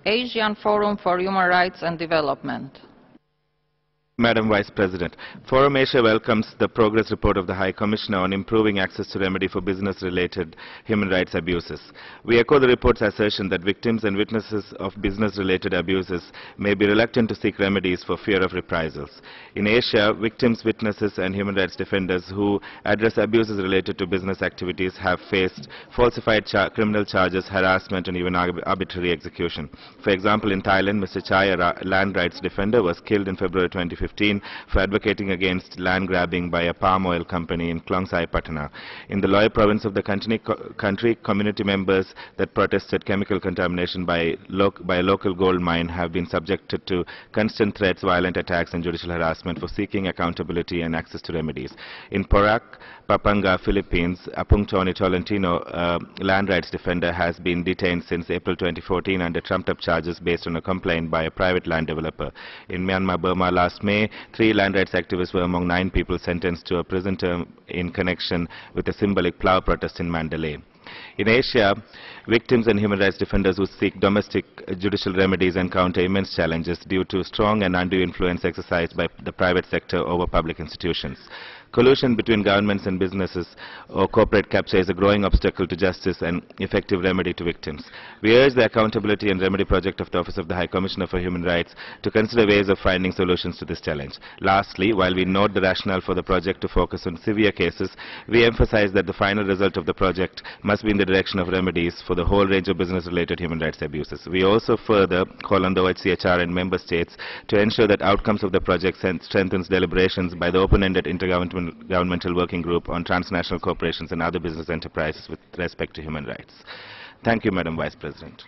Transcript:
Asian Forum for Human Rights and Development. Madam Vice President, Forum Asia welcomes the progress report of the High Commissioner on improving access to remedy for business-related human rights abuses. We echo the report's assertion that victims and witnesses of business-related abuses may be reluctant to seek remedies for fear of reprisals. In Asia, victims, witnesses and human rights defenders who address abuses related to business activities have faced falsified criminal charges, harassment and even arbitrary execution. For example, in Thailand, Mr. Chai, a land rights defender, was killed in February 2015 for advocating against land grabbing by a palm oil company in Klong Patana. In the Loy province of the country, community members that protested chemical contamination by a local gold mine have been subjected to constant threats, violent attacks and judicial harassment for seeking accountability and access to remedies. In Porac, Pampanga, Philippines, Apung Tony Tolentino, a land rights defender, has been detained since April 2014 under trumped-up charges based on a complaint by a private land developer. In Myanmar, Burma, last May, 3 land rights activists were among 9 people sentenced to a prison term in connection with a symbolic plough protest in Mandalay. In Asia, victims and human rights defenders who seek domestic judicial remedies encounter immense challenges due to strong and undue influence exercised by the private sector over public institutions. Collusion between governments and businesses or corporate capture is a growing obstacle to justice and effective remedy to victims. We urge the Accountability and Remedy Project of the Office of the High Commissioner for Human Rights to consider ways of finding solutions to this challenge. Lastly, while we note the rationale for the project to focus on severe cases, we emphasize that the final result of the project must be in the direction of remedies for the whole range of business-related human rights abuses. We also further call on the OHCHR and member states to ensure that outcomes of the project strengthens deliberations by the open-ended intergovernmental working group on transnational corporations and other business enterprises with respect to human rights. Thank you, Madam Vice President.